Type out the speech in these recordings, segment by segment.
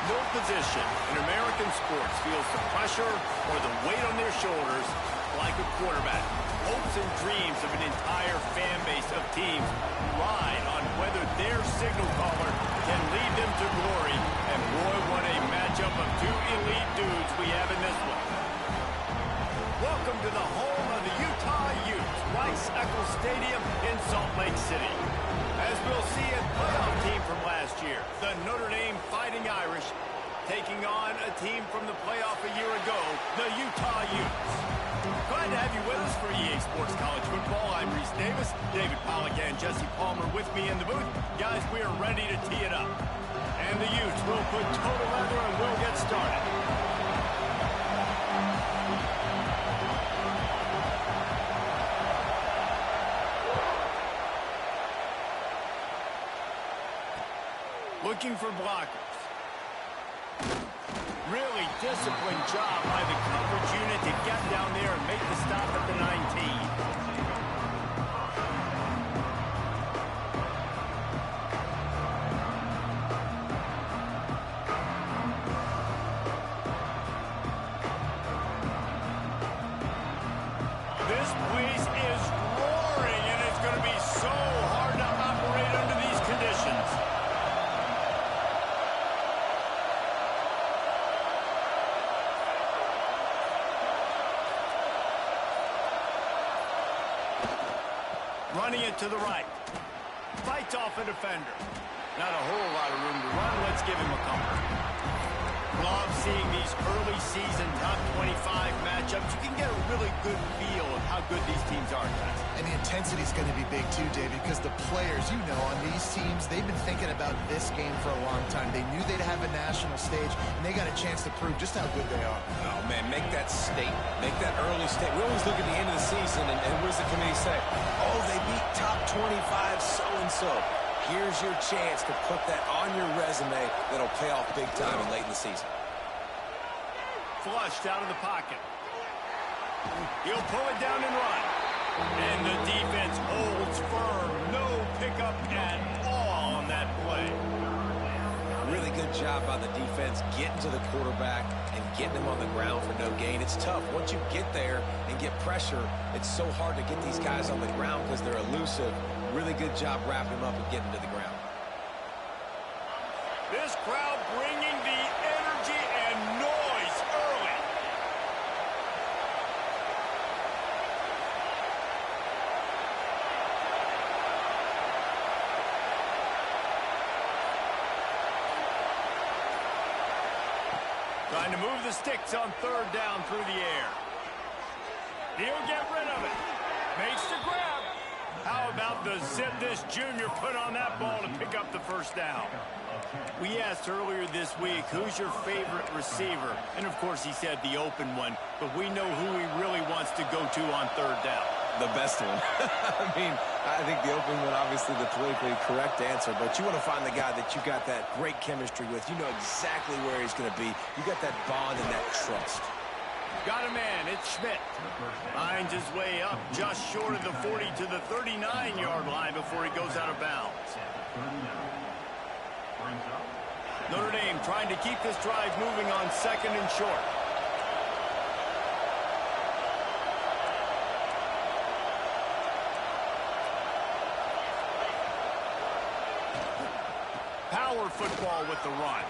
No position in American sports feels the pressure or the weight on their shoulders like a quarterback. Hopes and dreams of an entire fan base of teams ride on whether their signal caller can lead them to glory. And boy, what a matchup of two elite dudes we have in this one. Welcome to the home of the Utah Utes, Rice-Eccles Stadium in Salt Lake City. As we'll see, a playoff team from last year, the Notre Dame Fighting Irish, taking on a team from the playoff a year ago, the Utah Utes. Glad to have you with us for EA Sports College Football. I'm Reese Davis, David Pollack and Jesse Palmer with me in the booth. Guys, we are ready to tee it up. And the Utes will put total leather and we'll get started. Looking for blockers. Really disciplined job by the coverage unit to get down there and make the stop at the 19. This place is roaring, and it's going to be so hard to operate under these conditions. Running it to the right. Fights off a defender. Not a whole lot of room to run. Let's give him a couple. Love seeing these early season top 25 matchups. You can get a really good feel of how good these teams are, guys. And the intensity is going to be big too, David, because the players, you know, on these teams, they've been thinking about this game for a long time. They knew they'd have a national stage, and they got a chance to prove just how good they are. Oh, man, make that statement. Make that early statement. We always look at the end of the season, and what does the committee say? Oh, they beat top 25 so-and-so. Here's your chance to put that on your resume that'll pay off big time and late in the season. Flushed out of the pocket. He'll pull it down and run. And the defense holds firm. No pickup at all on that play. Really good job by the defense getting to the quarterback and getting him on the ground for no gain. It's tough. Once you get there and get pressure, it's so hard to get these guys on the ground because they're elusive. Really good job wrapping him up and getting to the ground. This crowd bringing the energy and noise early. Trying to move the sticks on third down through the air. He'll get rid of it. Makes the grab. How about the zip this junior put on that ball to pick up the first down? We asked earlier this week, who's your favorite receiver? And, of course, he said the open one. But we know who he really wants to go to on third down. The best one. I mean, I think the open one, obviously the politically correct answer. But you want to find the guy that you got that great chemistry with. You know exactly where he's going to be. You got that bond and that trust. Got a man, it's Schmidt. Finds his way up just short of the 40 to the 39-yard line before he goes out of bounds. Notre Dame trying to keep this drive moving on second and short. Power football with the run.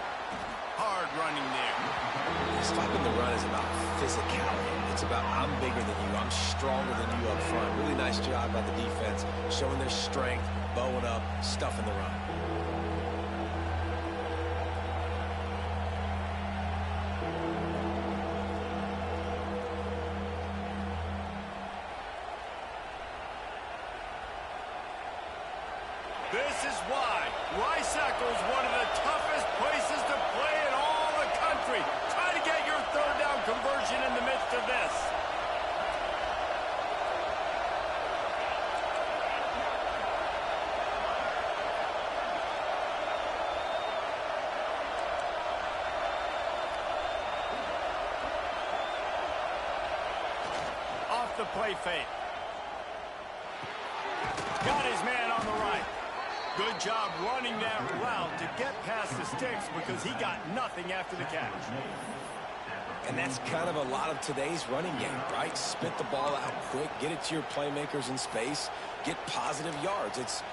Hard running there. Stopping the run is about physicality. It's about I'm bigger than you. I'm stronger than you up front. Really nice job by the defense, showing their strength, bowing up, stuffing the run. This is why Rice-Eccles, one of the toughest places to play in all the country. Try to get your third down conversion in the midst of this. Off the play fake. Got his man on the right. Good job running that route to get past the sticks because he got nothing after the catch. And that's kind of a lot of today's running game, right? Spit the ball out quick, get it to your playmakers in space, get positive yards. It's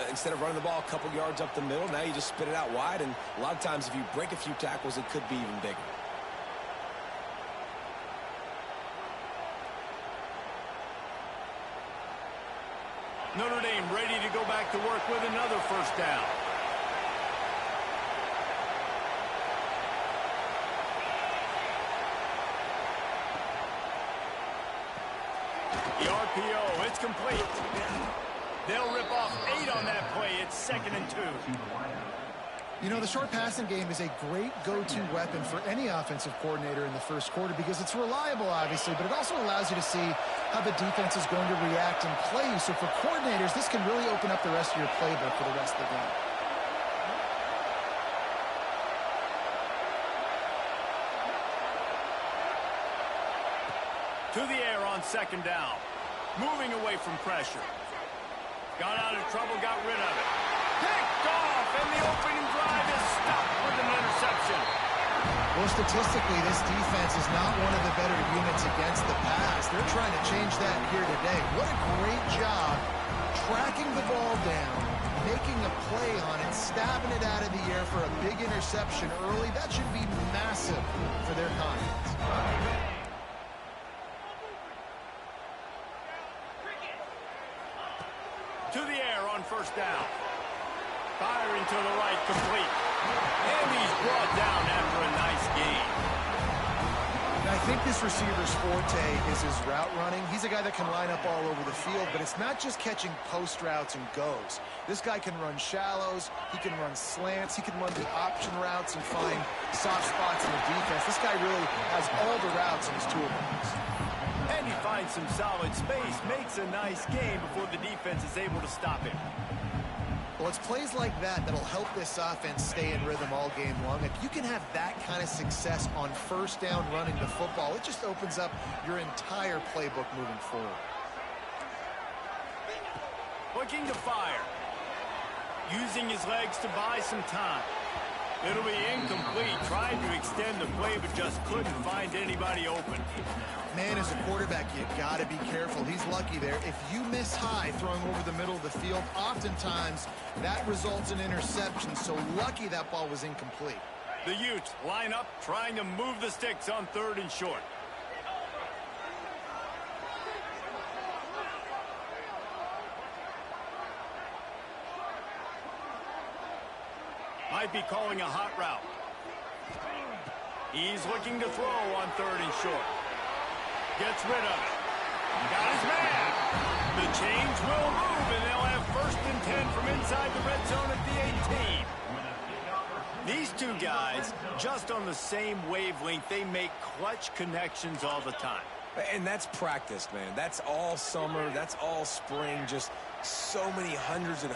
instead of running the ball a couple yards up the middle, now you just spit it out wide, and a lot of times if you break a few tackles, it could be even bigger. Notre Dame ready to go back to work with another first down. The RPO, it's complete. They'll rip off 8 on that play. It's 2nd and 2. You know, the short passing game is a great go-to weapon for any offensive coordinator in the first quarter because it's reliable, obviously, but it also allows you to see how the defense is going to react and play you. So for coordinators, this can really open up the rest of your playbook for the rest of the game. To the air on 2nd down. Moving away from pressure. Got out of trouble, got rid of it. Picked off, and the opening drive is stopped with an interception. Well, statistically, this defense is not one of the better units against the pass. They're trying to change that here today. What a great job tracking the ball down, making a play on it, stabbing it out of the air for a big interception early. That should be massive for their confidence. To the air on 1st down. Firing to the right, complete. And he's brought down after a nice gain. I think this receiver's forte is his route running. He's a guy that can line up all over the field, but it's not just catching post routes and goes. This guy can run shallows, he can run slants, he can run the option routes and find soft spots in the defense. This guy really has all the routes in his toolbox. And he finds some solid space, makes a nice gain before the defense is able to stop him. Well, it's plays like that that'll help this offense stay in rhythm all game long. If you can have that kind of success on 1st down running the football, it just opens up your entire playbook moving forward. Looking to fire. Using his legs to buy some time. It'll be incomplete. Tried to extend the play, but just couldn't find anybody open. Man, as a quarterback, you got to be careful. He's lucky there. If you miss high throwing over the middle of the field, oftentimes that results in interception. So lucky that ball was incomplete. The Utes line up, trying to move the sticks on 3rd and short. Might be calling a hot route. He's looking to throw on 3rd and short. Gets rid of it. Got his man. The change will move, and they'll have 1st and 10 from inside the red zone at the 18. These two guys, just on the same wavelength, they make clutch connections all the time. And that's practice, man. That's all summer. That's all spring. Just so many hundreds and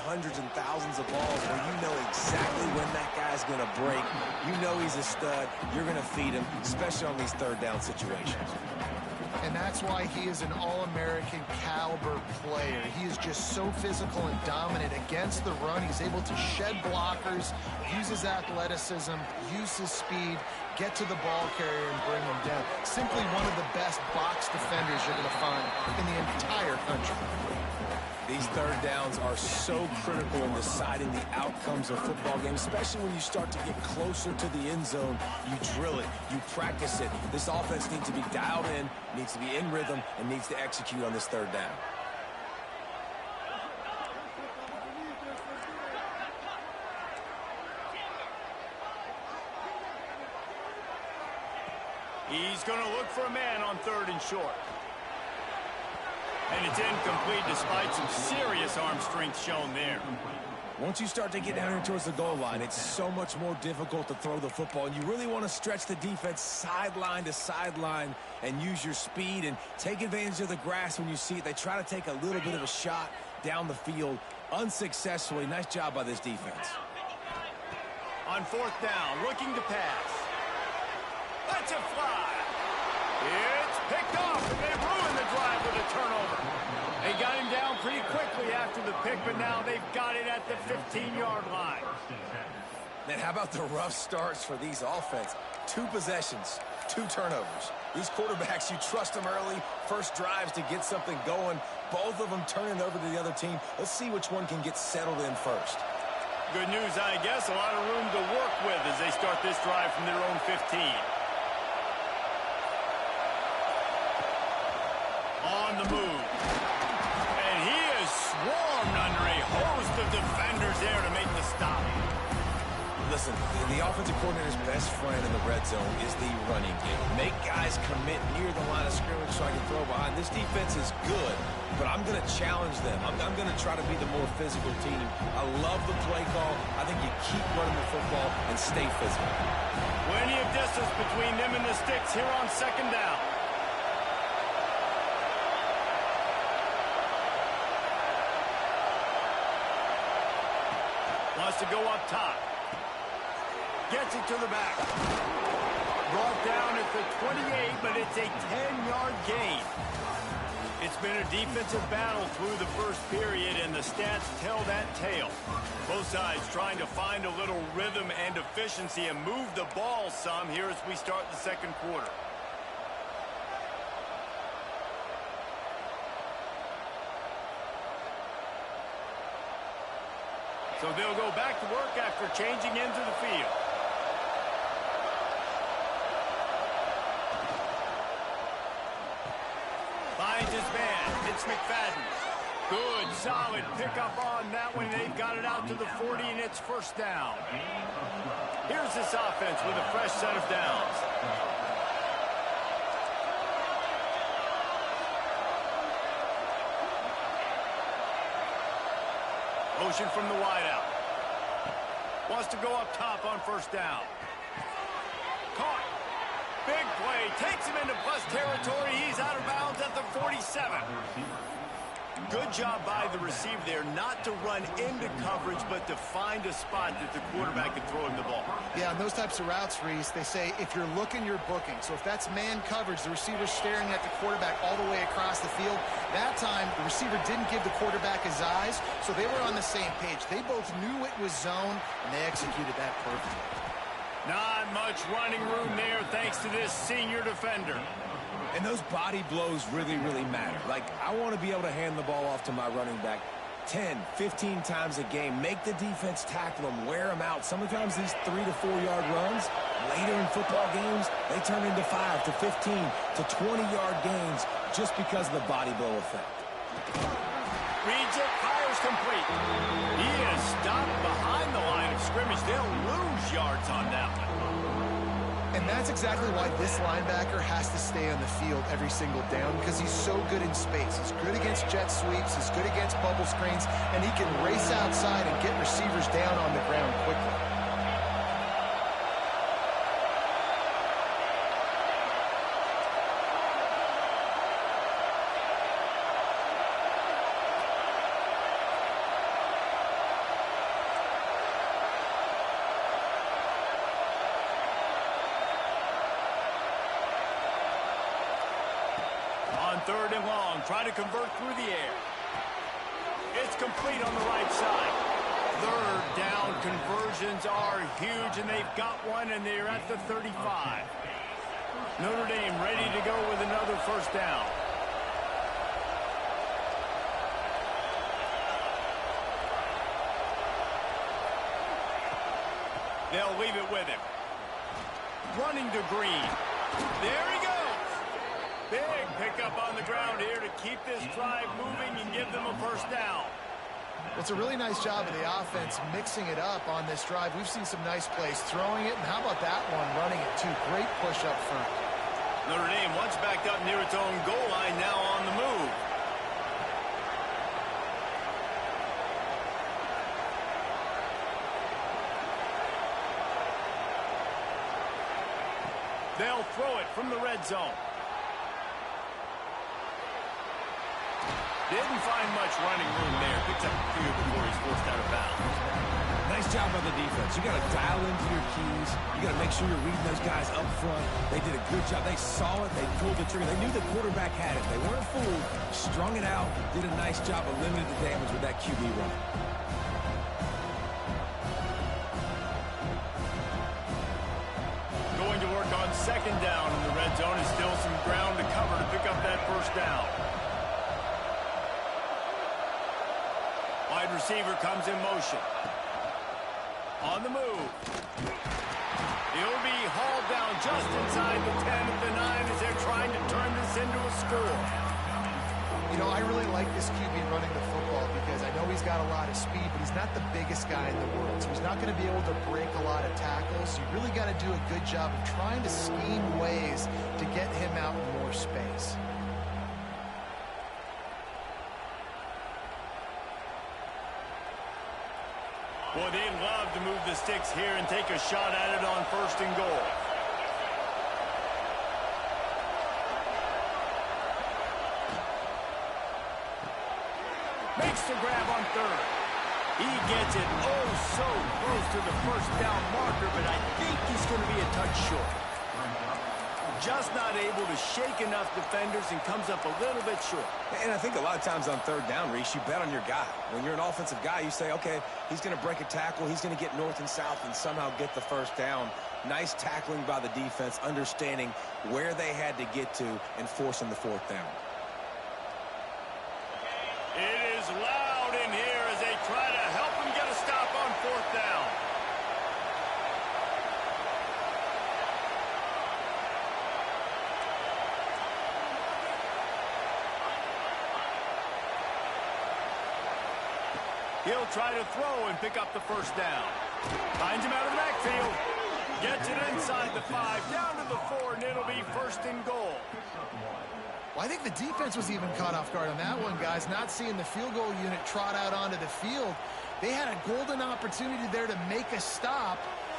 thousands of balls where you know exactly when that guy's going to break. You know he's a stud. You're going to feed him, especially on these 3rd down situations. And that's why he is an All-American caliber player. He is just so physical and dominant against the run. He's able to shed blockers, use his athleticism, use his speed, get to the ball carrier and bring him down. Simply one of the best box defenders you're going to find in the entire country. These 3rd downs are so critical in deciding the outcomes of football games, especially when you start to get closer to the end zone. You drill it, you practice it. This offense needs to be dialed in, needs to be in rhythm, and needs to execute on this 3rd down. He's going to look for a man on 3rd and short. And it's incomplete despite some serious arm strength shown there. Once you start to get down here towards the goal line, it's so much more difficult to throw the football. And you really want to stretch the defense sideline to sideline and use your speed and take advantage of the grass when you see it. They try to take a little bit of a shot down the field unsuccessfully. Nice job by this defense. On 4th down, looking to pass. Let's it fly. It's picked off, and they ruin the drive with a turnover. They got him down pretty quickly after the pick, but now they've got it at the 15-yard line. Man, how about the rough starts for these offense? 2 possessions, 2 turnovers. These quarterbacks, you trust them early, first drives to get something going. Both of them turning over to the other team. Let's see which one can get settled in first. Good news, I guess. A lot of room to work with as they start this drive from their own 15. On the move. And he is swarmed under a host of defenders there to make the stop. Listen, the offensive coordinator's best friend in the red zone is the running game. Make guys commit near the line of scrimmage so I can throw behind. This defense is good, but I'm going to challenge them. I'm going to try to be the more physical team. I love the play call. I think you keep running the football and stay physical. Plenty of distance between them and the sticks here on second down. Wants to go up top. Gets it to the back. Brought down at the 28, but it's a 10-yard gain. It's been a defensive battle through the first period, and the stats tell that tale. Both sides trying to find a little rhythm and efficiency and move the ball some here as we start the second quarter. So they'll go back to work after changing into the field. Finds his man. It's McFadden. Good, solid pickup on that one. They've got it out to the 40, and it's first down. Here's this offense with a fresh set of downs. Motion from the wideout. Wants to go up top on first down. Caught. Big play. Takes him into plus territory. He's out of bounds at the 47. Good job by the receiver there not to run into coverage, but to find a spot that the quarterback can throw him the ball. Yeah, on those types of routes, Reese, they say if you're looking, you're booking. So if that's man coverage, the receiver's staring at the quarterback all the way across the field. That time, the receiver didn't give the quarterback his eyes, so they were on the same page. They both knew it was zone, and they executed that perfectly. Not much running room there thanks to this senior defender. And those body blows really, really matter. Like, I want to be able to hand the ball off to my running back 10, 15 times a game. Make the defense tackle them, wear them out. Sometimes these 3 to 4 yard runs, later in football games, they turn into 5 to 15 to 20-yard gains just because of the body blow effect. Reads it, fires complete. He is stopped behind the line of scrimmage. They'll lose yards on that one. And that's exactly why this linebacker has to stay on the field every single down, because he's so good in space. He's good against jet sweeps, he's good against bubble screens, and he can race outside and get receivers down on the ground quickly. Third and long, trying to convert through the air. It's complete on the right side. Third down conversions are huge, and they've got one, and they're at the 35. Notre Dame ready to go with another first down. They'll leave it with him. Running to Green. There he goes. Big pickup on the ground here to keep this drive moving and give them a first down. It's a really nice job of the offense mixing it up on this drive. We've seen some nice plays throwing it, and how about that one running it too? Great push up front. Notre Dame once backed up near its own goal line, now on the move. They'll throw it from the red zone. Didn't find much running room there. Picks up a few before he's forced out of bounds. Nice job by the defense. You got to dial into your keys. You got to make sure you're reading those guys up front. They did a good job. They saw it. They pulled the trigger. They knew the quarterback had it. They weren't fooled. Strung it out. Did a nice job of limiting the damage with that QB run. Going to work on second down in the red zone. Is still some ground to cover to pick up that first down. Wide receiver comes in motion. On the move. He'll be hauled down just inside the 10 at the 9 as they're trying to turn this into a score. You know, I really like this QB running the football because I know he's got a lot of speed, but he's not the biggest guy in the world. So he's not going to be able to break a lot of tackles. So you really got to do a good job of trying to scheme ways to get him out in more space. Boy, they'd love to move the sticks here and take a shot at it on first and goal. Makes the grab on third. He gets it oh so close to the first down marker, but I think he's going to be a touch short. Just not able to shake enough defenders and comes up a little bit short. And I think a lot of times on third down, Reese, you bet on your guy. When you're an offensive guy, you say, okay, he's going to break a tackle, he's going to get north and south and somehow get the first down. Nice tackling by the defense, understanding where they had to get to and forcing the fourth down. It is loud in here as they try to help him get a stop on fourth down. He'll try to throw and pick up the first down. Finds him out of the backfield. Gets it inside the 5, down to the 4, and it'll be first and goal. Well, I think the defense was even caught off guard on that one, guys. Not seeing the field goal unit trot out onto the field. They had a golden opportunity there to make a stop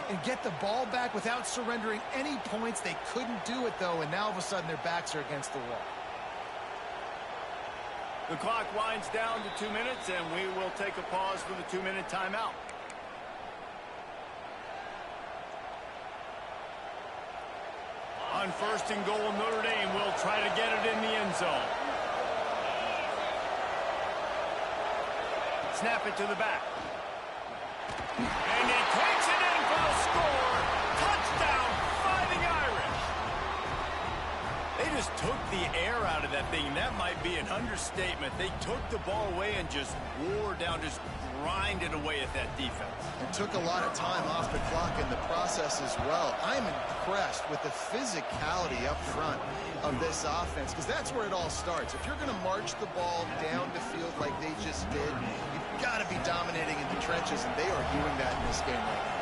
and get the ball back without surrendering any points. They couldn't do it, though, and now all of a sudden their backs are against the wall. The clock winds down to 2 minutes, and we will take a pause for the 2-minute timeout. On first and goal, Notre Dame will try to get it in the end zone. Snap it to the back. And he takes it in for the score. Touchdown, Fighting Irish. They just took the air out of that thing. That might be an understatement. They took the ball away and just wore down, just grinded away at that defense. And took a lot of time off the clock in the process as well. I'm impressed with the physicality up front of this offense because that's where it all starts. If you're going to march the ball down the field like they just did, you've got to be dominating in the trenches, and they are doing that in this game right now.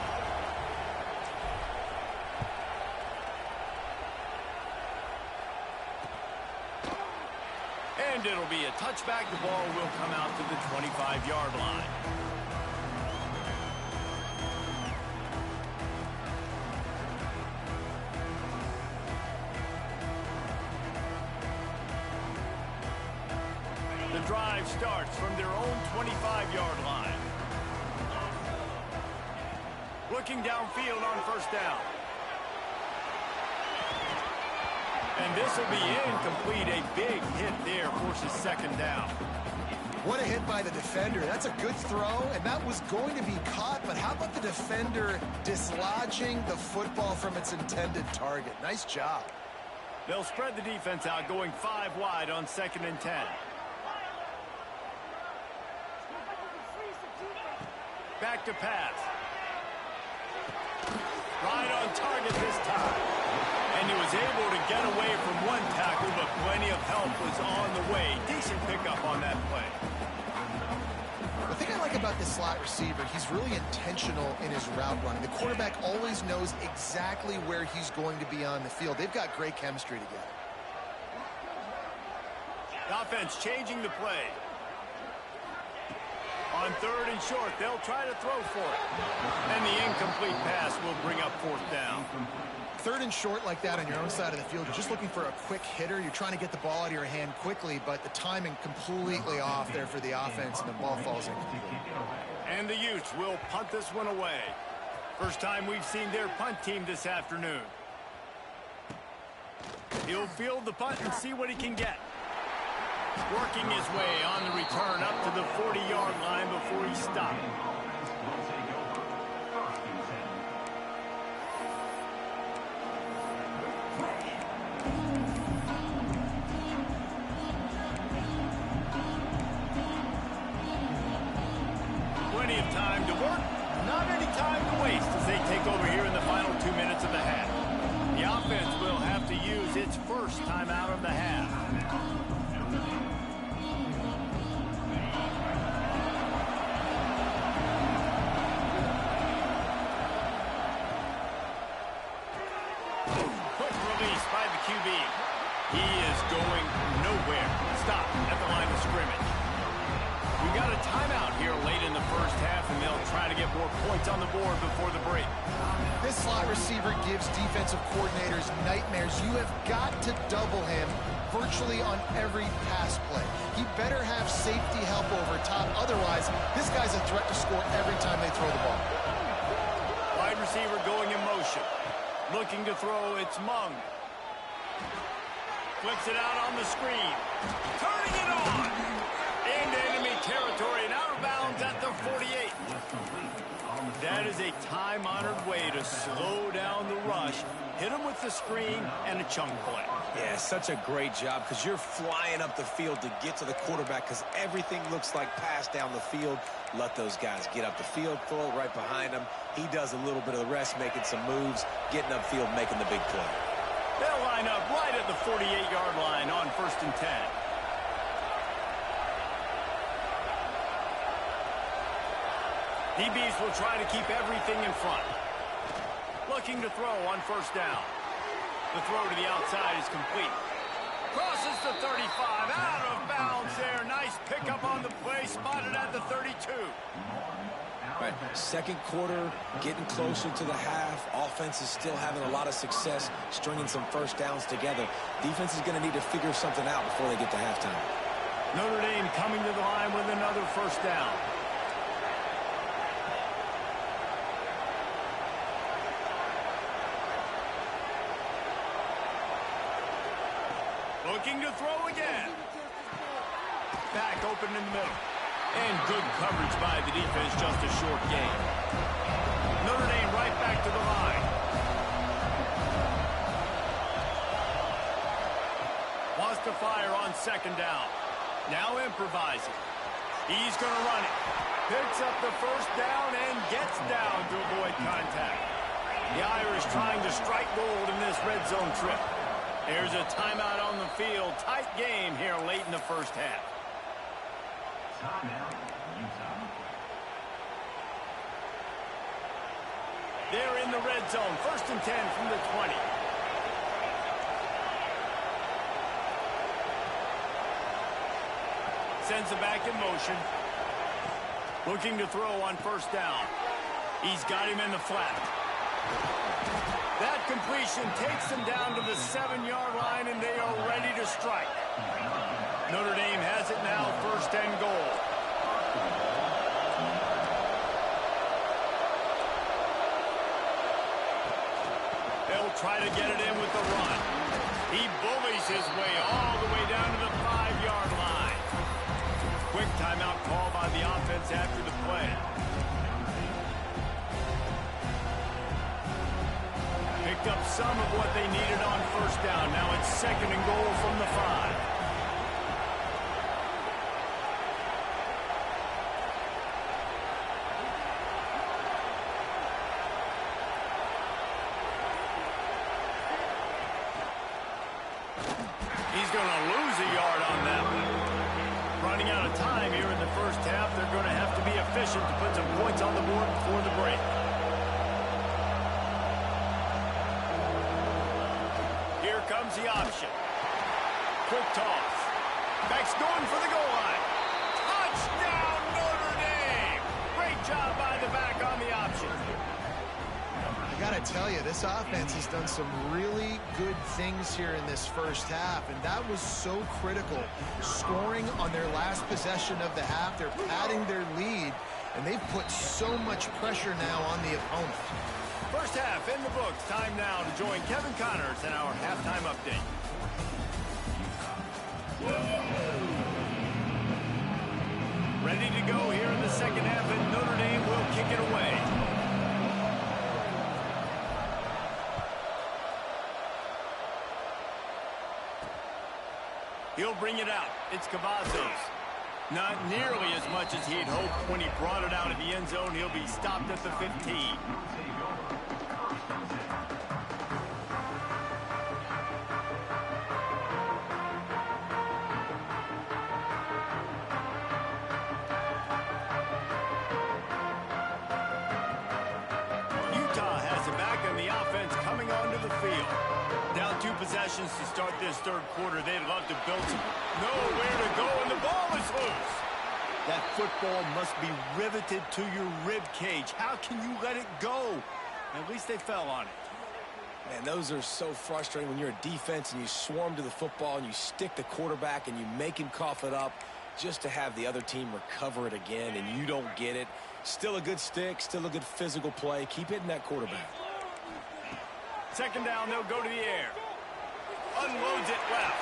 And it'll be a touchback. The ball will come out to the 25-yard line. The drive starts from their own 25-yard line. Looking downfield on first down. And this will be incomplete. A big hit there forces second down. What a hit by the defender. That's a good throw, and that was going to be caught, but how about the defender dislodging the football from its intended target? Nice job. They'll spread the defense out, going 5 wide on 2nd and 10. Back to pass. Right on target this time. And he was able to get away from one tackle, but plenty of help was on the way. Decent pickup on that play. The thing I like about this slot receiver, he's really intentional in his route running. The quarterback always knows exactly where he's going to be on the field. They've got great chemistry together. The offense changing the play. On 3rd and short, they'll try to throw for it. And the incomplete pass will bring up 4th down. third and short like that on your own side of the field, you're just looking for a quick hitter. You're trying to get the ball out of your hand quickly, but the timing completely off there for the offense, and the ball falls incomplete. And the Utes will punt this one away. First time we've seen their punt team this afternoon. He'll field the punt and see what he can get. Working his way on the return up to the 40-yard line before he stopped. Plenty of time to work, not any time to waste as they take over here in the final 2 minutes of the half. The offense will have to use its first timeout of the half. Quick release by the QB. He is going nowhere. Stop at the line of scrimmage. We've got a timeout here late in the first half, and they'll try to get more points on the board before the break. This slot receiver gives defensive coordinators nightmares. You have got to double him virtually on every pass play. He better have safety help over top. Otherwise, this guy's a threat to score every time they throw the ball. Wide receiver going in motion. Looking to throw, it's Mung. Flips it out on the screen. Turning it on. Into enemy territory and out of bounds at the 48. That is a time-honored way to slow down the rush, hit him with the screen, and a chunk play. Yeah, such a great job because you're flying up the field to get to the quarterback because everything looks like pass down the field. Let those guys get up the field, throw it right behind him. He does a little bit of the rest, making some moves, getting upfield, making the big play. They'll line up right at the 48-yard line on 1st and 10. DBs will try to keep everything in front. Looking to throw on 1st down. The throw to the outside is complete. Crosses the 35, out of bounds there. Nice pickup on the play, spotted at the 32. Right, second quarter, getting closer to the half. Offense is still having a lot of success stringing some first downs together. Defense is going to need to figure something out before they get to halftime. Notre Dame coming to the line with another 1st down. Looking to throw again. Back open in the middle. And good coverage by the defense, just a short gain. Notre Dame right back to the line. Wants to fire on 2nd down. Now improvising. He's going to run it. Picks up the 1st down and gets down to avoid contact. The Irish trying to strike gold in this red zone trip. There's a timeout on the field. Tight game here late in the first half. They're in the red zone. 1st and 10 from the 20. Sends it back in motion. Looking to throw on 1st down. He's got him in the flat. That completion takes them down to the 7-yard line, and they are ready to strike. Notre Dame has it now, 1st and goal. They'll try to get it in with the run. He bullies his way all the way down to the 5-yard line. Quick timeout call by the offense after the play. Picked up some of what they needed on 1st down. Now it's 2nd and goal from the 5. He's going to lose a yard on that one. Running out of time here in the first half. They're going to have to be efficient to put some points on the board before the break. Here comes the option. Quick toss. Beck's going for the goal line. Touchdown, Notre Dame! Great job by the back on the option. You got got to tell you, this offense has done some really good things here in this first half, and that was so critical. Scoring on their last possession of the half, they're padding their lead, and they've put so much pressure now on the opponent. First half in the books. Time now to join Kevin Connors in our halftime update. Ready to go here in the second half, and Notre Dame will kick it away. He'll bring it out. It's Cavazos. Not nearly as much as he'd hoped when he brought it out of the end zone. He'll be stopped at the 15. Utah has it back, and the offense coming onto the field. Down 2 possessions to start this third quarter. They'd love to build some. Nowhere to go, and the ball is loose. That football must be riveted to your rib cage. How can you let it go? At least they fell on it. Man, those are so frustrating when you're a defense and you swarm to the football and you stick the quarterback and you make him cough it up just to have the other team recover it again, and you don't get it. Still a good stick, still a good physical play. Keep hitting that quarterback. Second down, they'll go to the air. Unloads it left.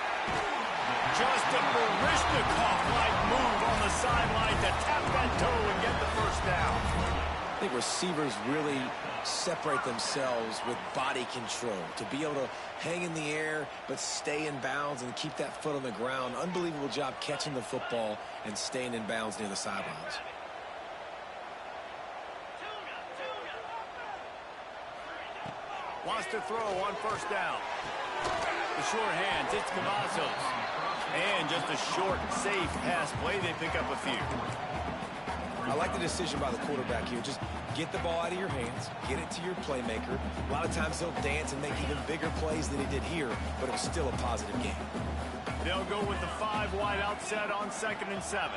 Just a Barishnikov-like move on the sideline to tap that toe and get the first down. I think receivers really separate themselves with body control. To be able to hang in the air but stay in bounds and keep that foot on the ground. Unbelievable job catching the football and staying in bounds near the sidelines. Wants to throw on first down. The short hands, it's Cavazos. And just a short, safe pass play. They pick up a few. I like the decision by the quarterback here. Just get the ball out of your hands, get it to your playmaker. A lot of times he'll dance and make even bigger plays than he did here, but it was still a positive game. They'll go with the 5 wide out set on 2nd and 7.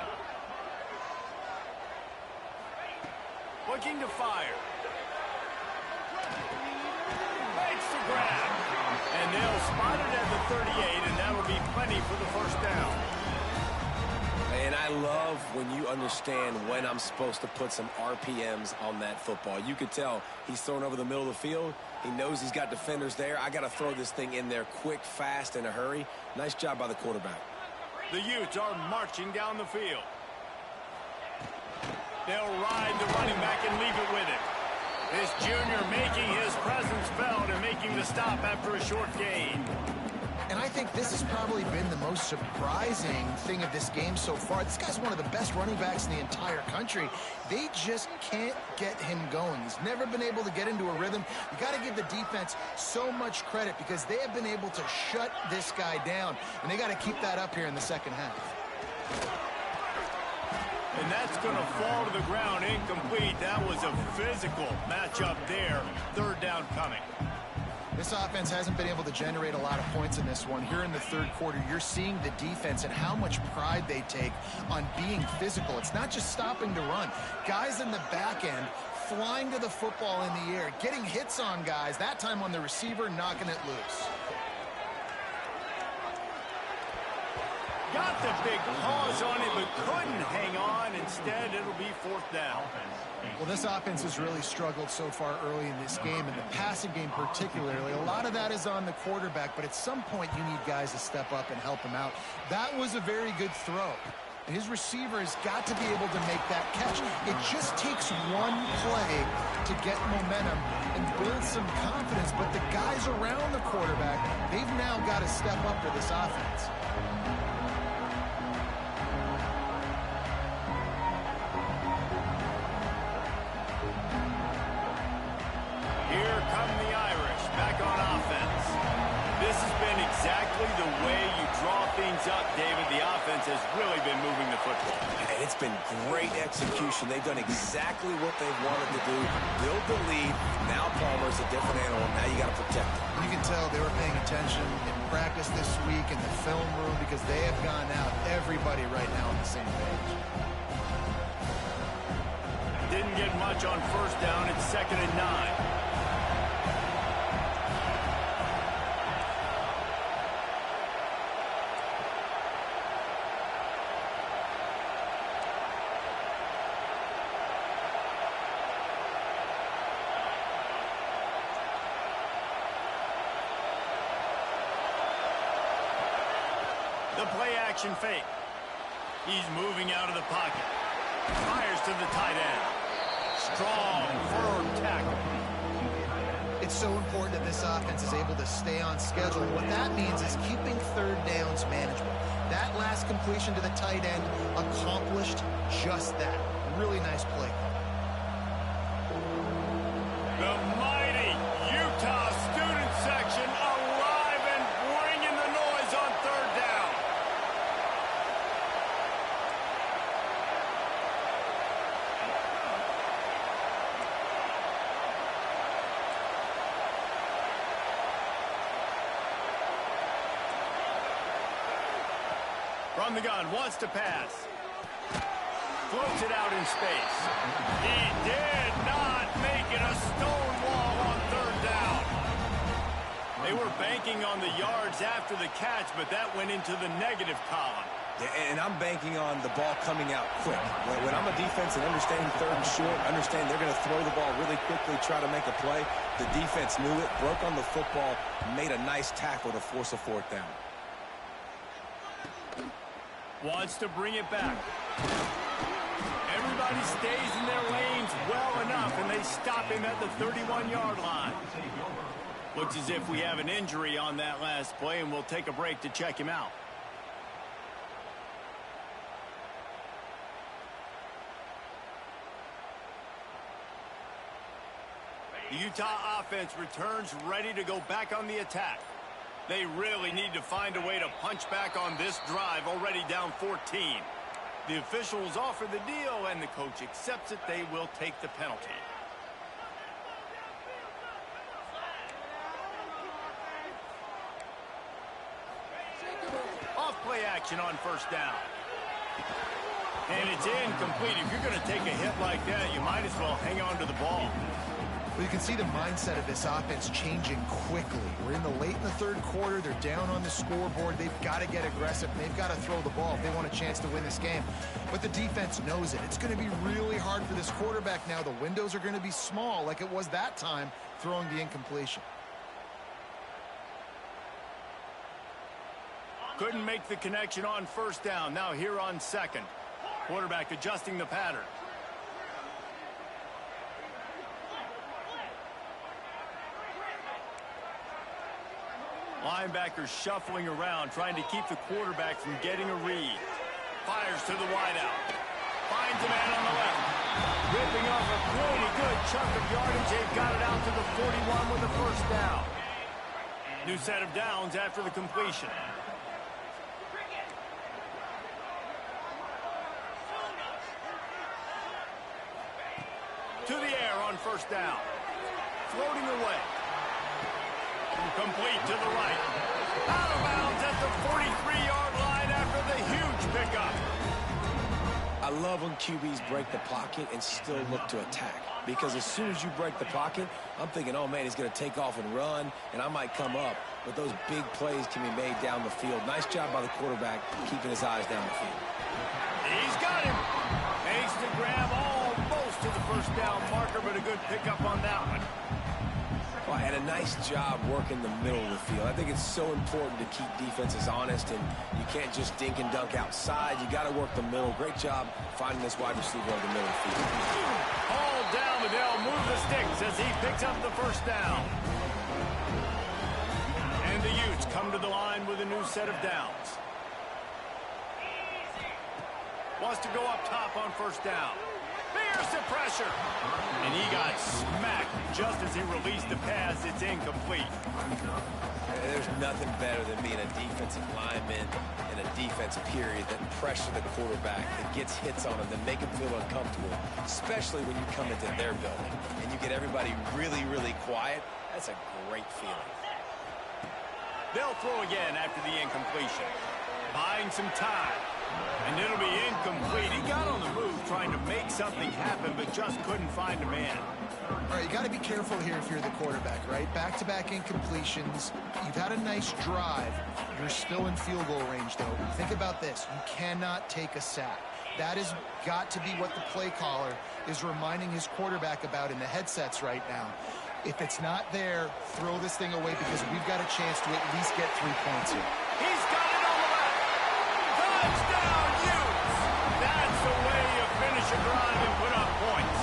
Looking to fire. Makes the grab. And they'll spot it at the 38, and that'll be plenty for the first down. And I love when you understand when I'm supposed to put some RPMs on that football. You could tell he's throwing over the middle of the field. He knows he's got defenders there. I got to throw this thing in there quick, fast, in a hurry. Nice job by the quarterback. The Utes are marching down the field. They'll ride the running back and leave it with it. This junior making his presence felt and making the stop after a short gain. And I think this has probably been the most surprising thing of this game so far. This guy's one of the best running backs in the entire country. They just can't get him going. He's never been able to get into a rhythm. You got to give the defense so much credit because they have been able to shut this guy down. And they got to keep that up here in the second half. And that's going to fall to the ground incomplete. That was a physical matchup there. Third down coming. This offense hasn't been able to generate a lot of points in this one. Here in the third quarter, you're seeing the defense and how much pride they take on being physical. It's not just stopping the run. Guys in the back end flying to the football in the air, getting hits on guys, that time on the receiver, knocking it loose. Got the big paws on it, but couldn't hang on. Instead, it'll be 4th down. Well, this offense has really struggled so far early in this game, and the passing game particularly. A lot of that is on the quarterback, but at some point you need guys to step up and help him out. That was a very good throw. And his receiver has got to be able to make that catch. It just takes one play to get momentum and build some confidence, but the guys around the quarterback, they've now got to step up for this offense. Here come the Irish back on offense. This has been exactly the way you draw things up, David. The offense has really been moving the football. And it's been great execution. They've done exactly what they've wanted to do. Build the lead. Now Palmer's a different animal. Now you got to protect him. You can tell they were paying attention in practice this week in the film room because they have gone out, everybody right now on the same page. Didn't get much on first down. It's 2nd and 9. the play-action fake. He's moving out of the pocket. Fires to the tight end. Strong, firm tackle. It's so important that this offense is able to stay on schedule. What that means is keeping third downs manageable. That last completion to the tight end accomplished just that. Really nice play. The mighty Utah student section alive and bringing the noise on third down. From the gun, wants to pass. Floats it out in space. He did not make it a stone wall on third down. They were banking on the yards after the catch, but that went into the negative column. Yeah, and I'm banking on the ball coming out quick. When I'm a defense and understanding third and short, understand they're going to throw the ball really quickly, try to make a play. The defense knew it, broke on the football, made a nice tackle to force a fourth down. Wants to bring it back. Everybody stays in their lanes well enough, and they stop him at the 31-yard line. Looks as if we have an injury on that last play, and we'll take a break to check him out. The Utah offense returns ready to go back on the attack. They really need to find a way to punch back on this drive, already down 14. The officials offer the deal, and the coach accepts it. They will take the penalty. Off play action on first down. And it's incomplete. If you're going to take a hit like that, you might as well hang on to the ball. Well, you can see the mindset of this offense changing quickly. We're late in the third quarter. They're down on the scoreboard. They've got to get aggressive. They've got to throw the ball if they want a chance to win this game. But the defense knows it. It's going to be really hard for this quarterback now. The windows are going to be small like it was that time throwing the incompletion. Couldn't make the connection on first down. Now here on second. Quarterback adjusting the pattern. Linebackers shuffling around, trying to keep the quarterback from getting a read. Fires to the wideout. Finds a man on the left. Ripping off a pretty good chunk of yardage. They've got it out to the 41 with a first down. New set of downs after the completion. To the air on first down. Floating away. Complete to the right. Out of bounds at the 43-yard line after the huge pickup. I love when QBs break the pocket and still look to attack. Because as soon as you break the pocket, I'm thinking, oh, man, he's going to take off and run, and I might come up. But those big plays can be made down the field. Nice job by the quarterback keeping his eyes down the field. He's got him. Makes the grab almost to the first down marker, but a good pickup on that one. Well, and a nice job working the middle of the field. I think it's so important to keep defenses honest, and you can't just dink and dunk outside. You got to work the middle. Great job finding this wide receiver on the middle of the field. All down, Liddell. Move the sticks as he picks up the first down. And the Utes come to the line with a new set of downs. Wants to go up top on first down. Fierce the pressure. And he got smacked just as he released the pass. It's incomplete. There's nothing better than being a defensive lineman in a defense period that pressure the quarterback, that gets hits on him, that make him feel uncomfortable, especially when you come into their building and you get everybody really, really quiet. That's a great feeling. They'll throw again after the incompletion. Buying some time. And it'll be incomplete. He got on the move trying to make something happen, but just couldn't find a man. All right, you got to be careful here if you're the quarterback, right? Back-to-back incompletions. You've had a nice drive. You're still in field goal range, though. Think about this. You cannot take a sack. That has got to be what the play caller is reminding his quarterback about in the headsets right now. If it's not there, throw this thing away because we've got a chance to at least get 3 points here. He's got it on the left. Touchdown, Utes! That's the way you finish a drive and put up points.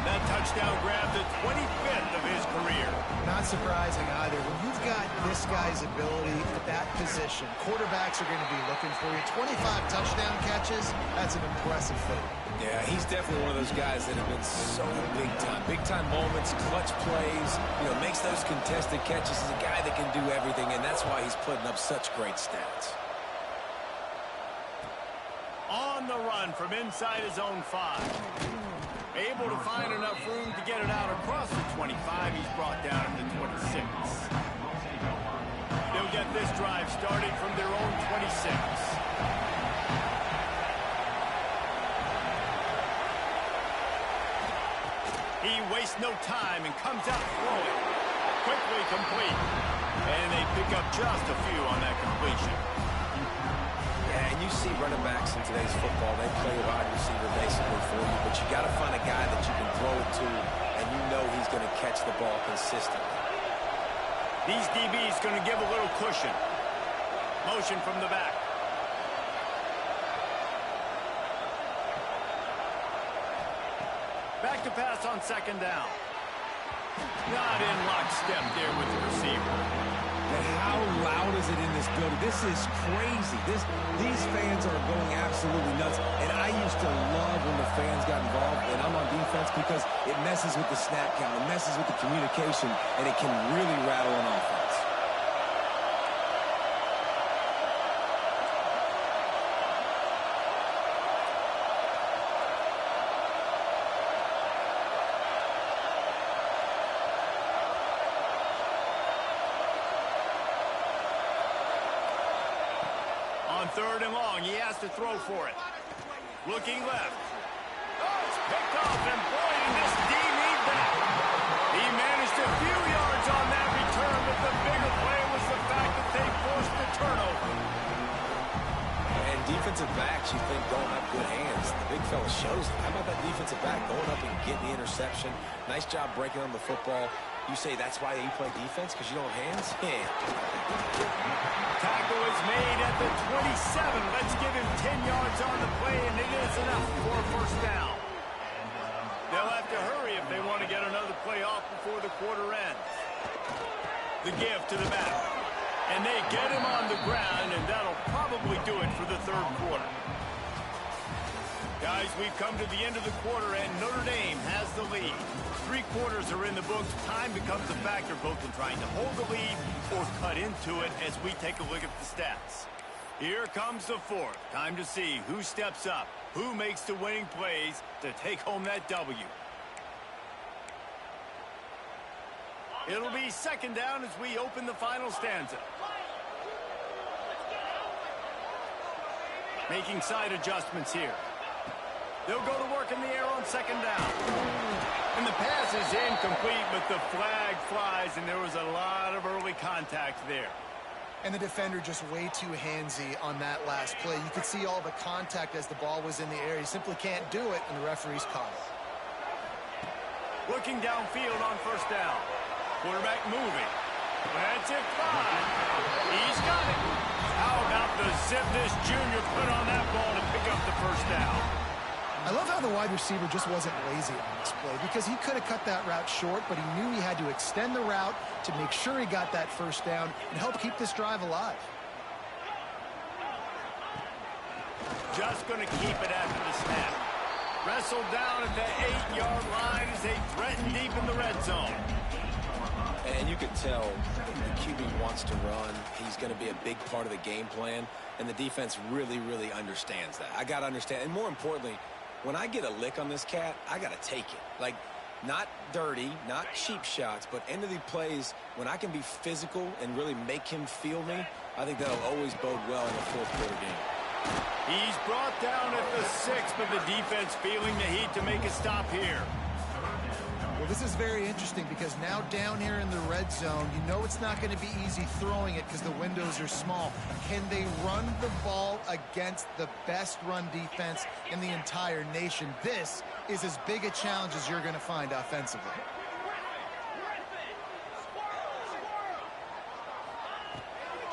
That touchdown grabbed the 25th of his career. Not surprising either. When you've got this guy's ability at that position, quarterbacks are going to be looking for you. 25 touchdown catches, that's an impressive feat. Yeah, he's definitely one of those guys that have been so big time. Big time moments, clutch plays, makes those contested catches. He's a guy that can do everything, and that's why he's putting up such great stats. On the run from inside his own 5. Able to find enough room to get it out across the 25. He's brought down to the 26. They'll get this drive started from their own 26. He wastes no time and comes out throwing. Quickly complete. And they pick up just a few on that completion. Yeah, and you see running backs in today's football, they play wide receiver basically for you, but you got to find a guy that you can throw it to, and you know he's going to catch the ball consistently. These DBs going to give a little cushion. Motion from the back. Back to pass on second down. Not in lockstep there with the receiver. But how loud is it in this building? This is crazy. These fans are going absolutely nuts. And I used to love when the fans got involved, and I'm on defense, because it messes with the snap count, it messes with the communication, and it can really rattle an offense. On third and long, he has to throw for it. Looking left. Oh, it's picked off, and boy, did this D need that. He managed a few yards on that return, but the bigger play was the fact that they forced the turnover. And defensive backs, you think, don't have good hands. The big fella shows it. How about that defensive back going up and getting the interception? Nice job breaking on the football. You say that's why you play defense, because you don't have hands? Yeah. Tackle is made at the 27. Let's give him 10 yards on the play, and it is enough for a first down. They'll have to hurry if they want to get another play off before the quarter ends. The give to the back. And they get him on the ground, and that'll probably do it for the third quarter. Guys, we've come to the end of the quarter, and Notre Dame has the lead. 3 quarters are in the books. Time becomes a factor both in trying to hold the lead or cut into it as we take a look at the stats. Here comes the fourth. Time to see who steps up, who makes the winning plays to take home that W. It'll be second down as we open the final stanza. Making side adjustments here. They'll go to work in the air on second down. And the pass is incomplete, but the flag flies, and there was a lot of early contact there. And the defender just way too handsy on that last play. You could see all the contact as the ball was in the air. He simply can't do it, and the referee's caught it. Looking downfield on first down. Quarterback moving. That's it, 5. He's got it. How about the zip this junior put on that ball to pick up the first down? I love how the wide receiver just wasn't lazy on this play, because he could have cut that route short, but he knew he had to extend the route to make sure he got that first down and help keep this drive alive. Just going to keep it after the snap. Wrestled down at the 8-yard line as they threaten deep in the red zone. And you can tell the QB wants to run. He's going to be a big part of the game plan, and the defense really, really understands that. I got to understand, and more importantly, when I get a lick on this cat, I got to take it. Like, not dirty, not cheap shots, but end of the plays, when I can be physical and really make him feel me, I think that'll always bode well in a fourth quarter game. He's brought down at the 6, but the defense feeling the heat to make a stop here. Well, this is very interesting, because now down here in the red zone, you know it's not going to be easy throwing it because the windows are small. Can they run the ball against the best run defense in the entire nation? This is as big a challenge as you're going to find offensively.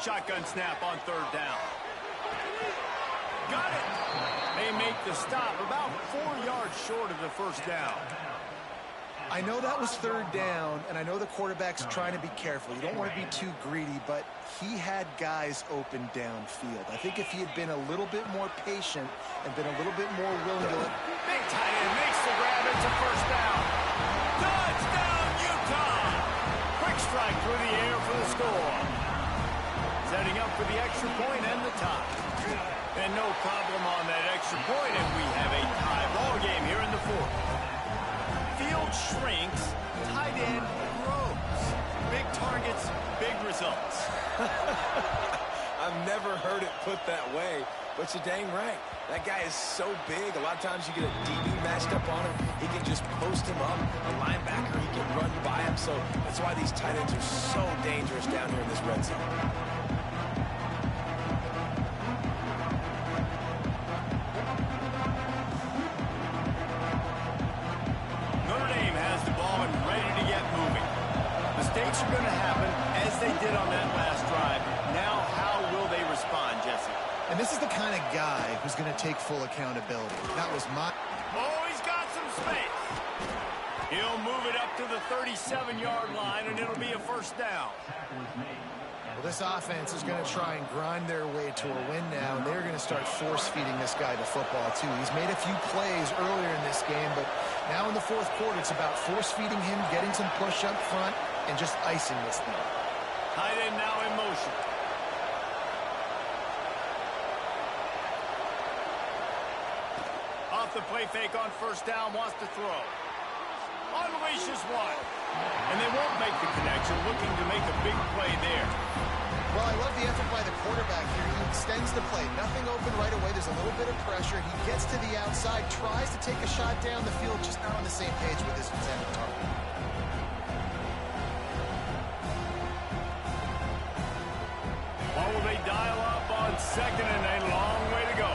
Shotgun snap on third down. got it. They make the stop about 4 yards short of the first down. I know that was third down, and I know the quarterback's trying to be careful. You don't want to be too greedy, but he had guys open downfield. I think if he had been a little bit more patient and been a little bit more willing to let... Big tight end makes the grab. It's a first down. Touchdown, Utah! Quick strike through the air for the score. Setting up for the extra point and the tie. And no problem on that extra point, and we have a tie ball game here in the fourth. Field shrinks, tight end grows. Big targets, big results. I've never heard it put that way, but you're dang right. That guy is so big. A lot of times you get a DB matched up on him. He can just post him up. A linebacker, he can run by him. So that's why these tight ends are so dangerous down here in this red zone. Mistakes are going to happen, as they did on that last drive. Now, how will they respond, Jesse? And this is the kind of guy who's going to take full accountability. That was my... Oh, he's got some space. He'll move it up to the 37-yard line, and it'll be a first down. Well, this offense is going to try and grind their way to a win now, and they're going to start force-feeding this guy the football, too. He's made a few plays earlier in this game, but now in the fourth quarter, it's about force-feeding him, getting some push up front, and just icing this thing. Tight end now in motion. Off the play fake on first down, wants to throw. Unleashes one. And they won't make the connection, looking to make a big play there. Well, I love the effort by the quarterback here. He extends the play. Nothing open right away. There's a little bit of pressure. He gets to the outside, tries to take a shot down the field, just not on the same page with his intended target. What will they dial up on second and a long way to go?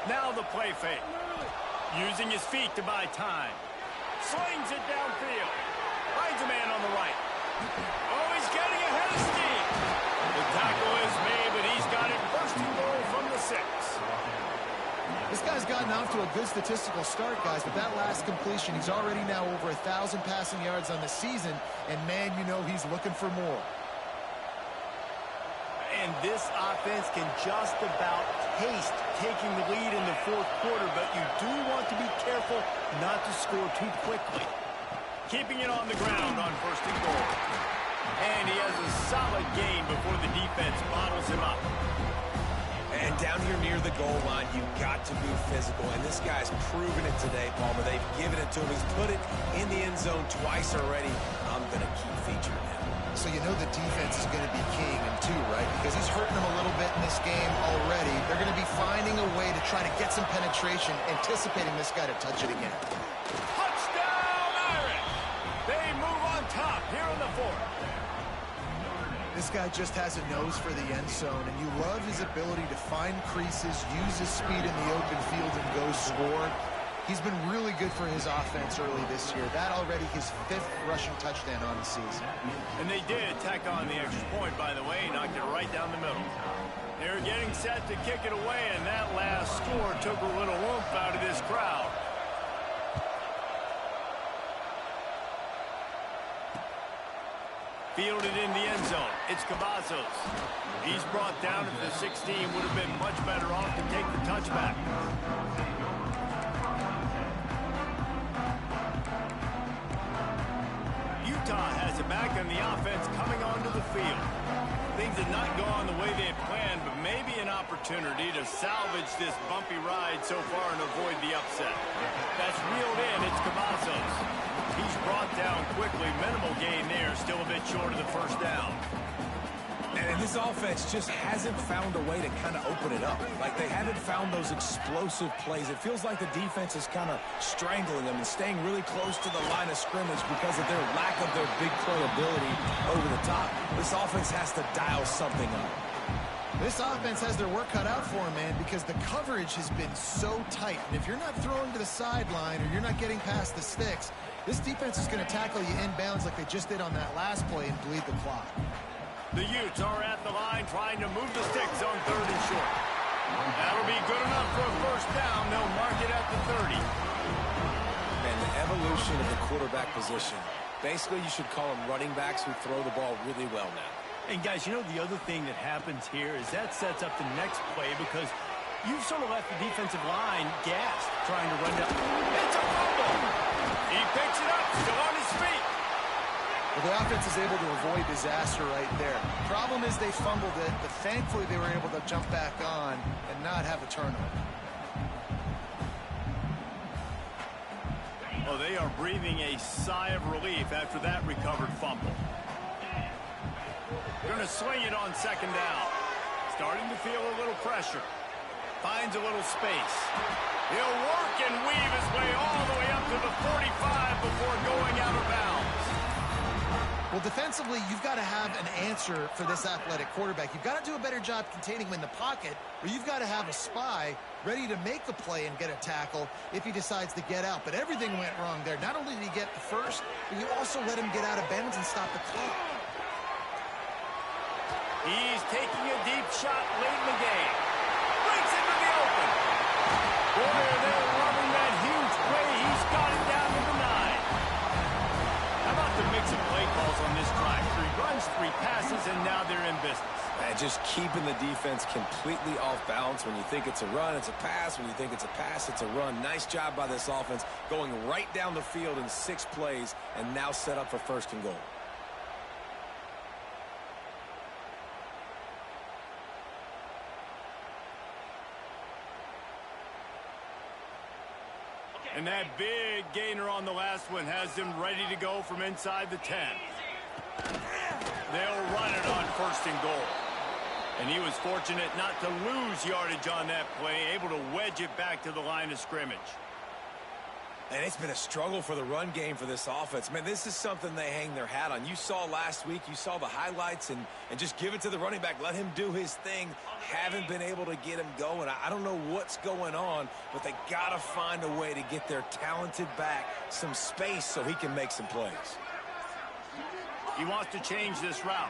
Now the play fake. Using his feet to buy time. Slings it downfield. Finds a man on the right. Oh, he's getting ahead of steam. The tackle is made, but he's got it first and goal from the 6. This guy's gotten off to a good statistical start, guys, but that last completion, he's already now over 1,000 passing yards on the season, and man, you know he's looking for more. And this offense can just about taste taking the lead in the fourth quarter, but you do want to be careful not to score too quickly. Keeping it on the ground on first and goal. And he has a solid gain before the defense bottles him up. And down here near the goal line, you've got to be physical. And this guy's proven it today, Palmer. They've given it to him. He's put it in the end zone twice already. I'm going to keep featuring him. So you know the defense is going to be keying him too, right? Because he's hurting them a little bit in this game already. They're going to be finding a way to try to get some penetration, anticipating this guy to touch it again. Touchdown, Irish! They move on top here in the fourth. This guy just has a nose for the end zone, and you love his ability to find creases, use his speed in the open field, and go score. He's been really good for his offense early this year. That already his 5th rushing touchdown on the season. And they did tack on the extra point, by the way, knocked it right down the middle. They're getting set to kick it away, and that last score took a little oomph out of this crowd. Fielded in the end zone. It's Cavazos. He's brought down at the 16. Would have been much better off to take the touchback. Utah has it back, and the offense coming onto the field. Things did not go on the way they had planned, but maybe an opportunity to salvage this bumpy ride so far and avoid the upset. That's reeled in. It's Cavazos. He's brought down quickly. Minimal gain there. Still a bit short of the first down. And this offense just hasn't found a way to kind of open it up. Like, they haven't found those explosive plays. It feels like the defense is kind of strangling them and staying really close to the line of scrimmage because of their lack of their big play ability over the top. This offense has to dial something up. This offense has their work cut out for them, man, because the coverage has been so tight. And if you're not throwing to the sideline or you're not getting past the sticks, This defense is going to tackle you inbounds like they just did on that last play and bleed the clock. The Utes are at the line trying to move the sticks on 3rd and short. That'll be good enough for a first down. They'll mark it at the 30. Man, the evolution of the quarterback position. Basically, you should call them running backs who throw the ball really well now. And guys, you know the other thing that happens here is that sets up the next play because you've sort of left the defensive line gassed trying to run down. It's a fumble. He picks it up, still on his feet. Well, the offense is able to avoid disaster right there. Problem is they fumbled it, but thankfully they were able to jump back on and not have a turnover. Well, they are breathing a sigh of relief after that recovered fumble. Going to swing it on 2nd down. Starting to feel a little pressure. Finds a little space. He'll work and weave his way all the way up to the 45 before going out of bounds. Well, defensively, you've got to have an answer for this athletic quarterback. You've got to do a better job containing him in the pocket, or you've got to have a spy ready to make the play and get a tackle if he decides to get out. But everything went wrong there. Not only did he get the first, but you also let him get out of bounds and stop the clock. He's taking a deep shot late in the game. Breaks into the open. Boy, they're loving that huge play. He's got it down to the 9. How about the mix of play calls on this drive? 3 runs, 3 passes, and now they're in business. Just keeping the defense completely off balance. When you think it's a run, it's a pass. When you think it's a pass, it's a run. Nice job by this offense going right down the field in 6 plays and now set up for 1st and goal. And that big gainer on the last one has them ready to go from inside the 10. They'll run it on 1st and goal. And he was fortunate not to lose yardage on that play, able to wedge it back to the line of scrimmage. And it's been a struggle for the run game for this offense. Man, this is something they hang their hat on. You saw last week, you saw the highlights, and just give it to the running back. Let him do his thing. Haven't been able to get him going. I don't know what's going on, but they got to find a way to get their talented back some space so he can make some plays. He wants to change this route.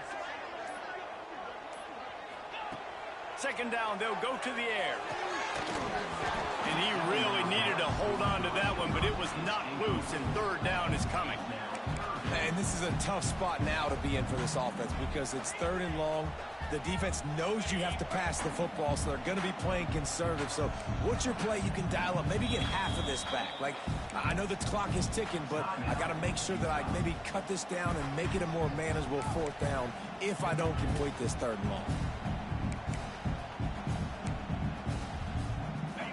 2nd down, they'll go to the air. And he really needed to hold on to that one, but it was not loose, and 3rd down is coming. And this is a tough spot now to be in for this offense because it's 3rd and long. The defense knows you have to pass the football, so they're going to be playing conservative. So what's your play you can dial up? Maybe get half of this back. Like, I know the clock is ticking, but I got to make sure that I maybe cut this down and make it a more manageable 4th down if I don't complete this 3rd and long.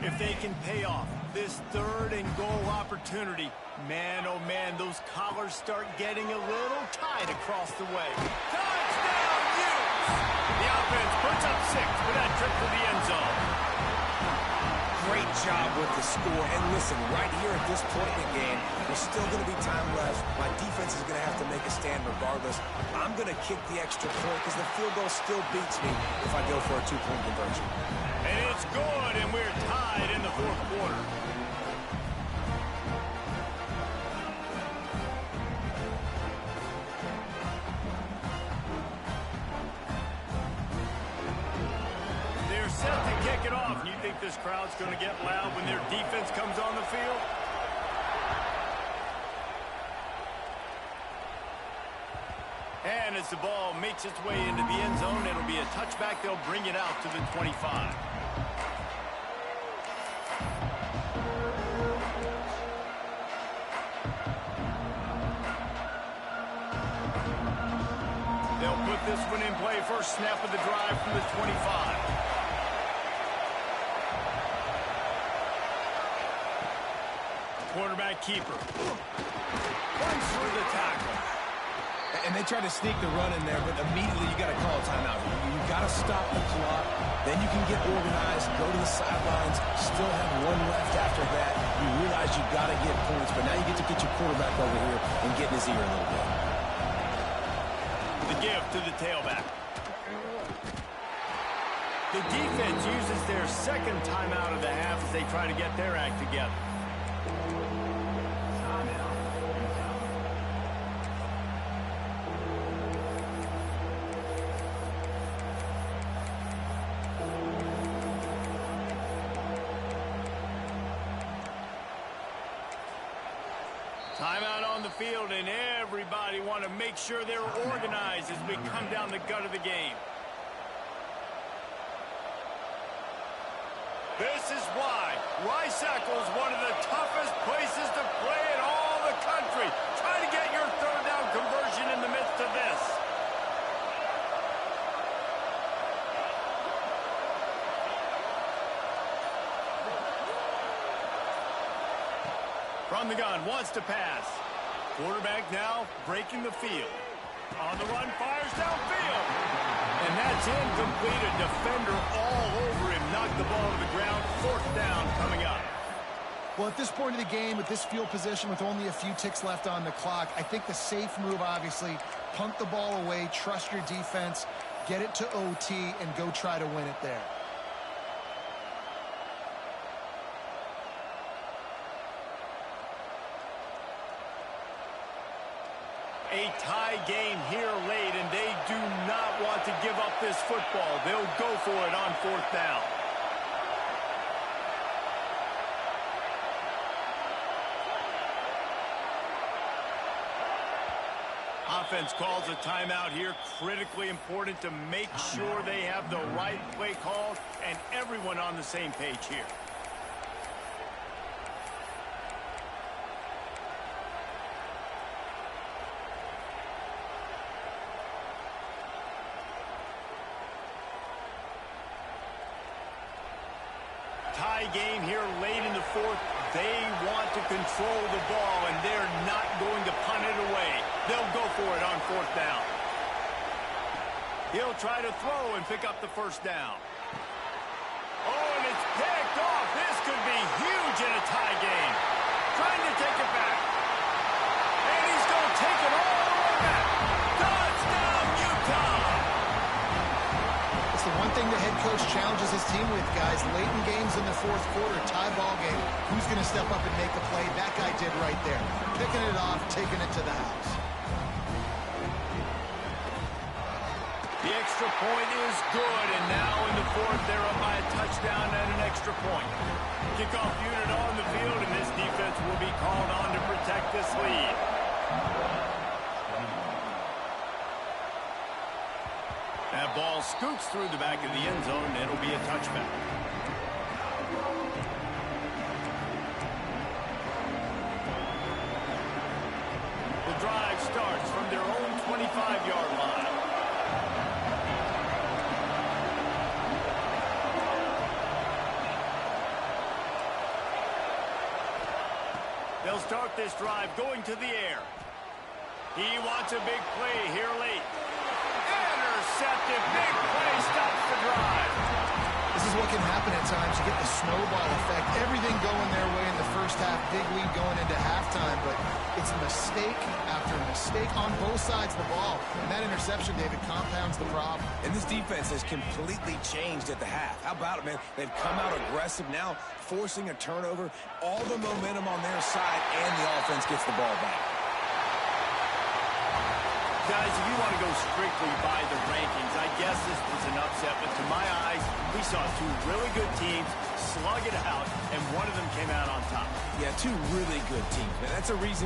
If they can pay off this 3rd and goal opportunity, man, oh man, those collars start getting a little tight across the way. Touchdown, Utes! The offense puts up 6 with that trip to the end zone. Great job with the score. And listen, right here at this point in the game, there's still going to be time left. My defense is going to have to make a stand regardless. I'm going to kick the extra point because the field goal still beats me if I go for a 2-point conversion. And it's good, and we're tied in the 4th quarter. They're set to kick it off. You think this crowd's going to get loud when their defense comes on the field? And as the ball makes its way into the end zone, it'll be a touchback. They'll bring it out to the 25. They'll put this one in play. First snap of the drive from the 25. Quarterback keeper. Runs through the tackle. And they try to sneak the run in there, but immediately you got to call a timeout. You got to stop the clock. Then you can get organized, go to the sidelines, still have 1 left after that. You realize you got to get points, but now you get to get your quarterback over here and get in his ear a little bit. The give to the tailback. The defense uses their 2nd timeout of the half as they try to get their act together. Timeout on the field, and everybody want to make sure they're organized as we come down the gut of the game. This is why Rice-Eccles is one of the toughest places to play in all the country. Try to get your third down conversion in the midst of this. From the gun, wants to pass. Quarterback now breaking the field. On the run, fires downfield. And that's incomplete. A defender all over him. Knocked the ball to the ground. Fourth down coming up. Well, at this point of the game, with this field position with only a few ticks left on the clock, I think the safe move, obviously, punt the ball away, trust your defense, get it to OT, and go try to win it there. A tie game here late, and they do not want to give up this football. They'll go for it on fourth down. Offense calls a timeout here. Critically important to make sure they have the right play call and everyone on the same page here. Tie game here late in the fourth. They want to control the ball, and they're not going to punt it away. They'll go for it on fourth down. He'll try to throw and pick up the first down. Oh, and it's picked off. This could be huge in a tie game. Trying to take it back. And he's going to take it all the way back. Touchdown, Utah! The one thing the head coach challenges his team with, guys, late in games in the fourth quarter, tie ball game, who's going to step up and make a play? That guy did right there. Picking it off, taking it to the house. The extra point is good, and now in the fourth, they're up by a touchdown and an extra point. Kickoff unit on the field, and this defense will be called on to protect this lead. That ball scoots through the back of the end zone, and it'll be a touchback. The drive starts from their own 25-yard line. They'll start this drive going to the air. He wants a big play here late. Intercepted, big play, stops the drive. This is what can happen at times. You get the snowball effect. Everything going their way in the first half. Big lead going into halftime, but it's mistake after mistake on both sides of the ball. And that interception, David, compounds the problem. And this defense has completely changed at the half. How about it, man? They've come out aggressive now, forcing a turnover. All the momentum on their side, and the offense gets the ball back. Guys, if you want to go strictly by the rankings, I guess this was an upset, but to my eyes, we saw two really good teams slug it out, and one of them came out on top. Yeah, two really good teams, man. That's a reason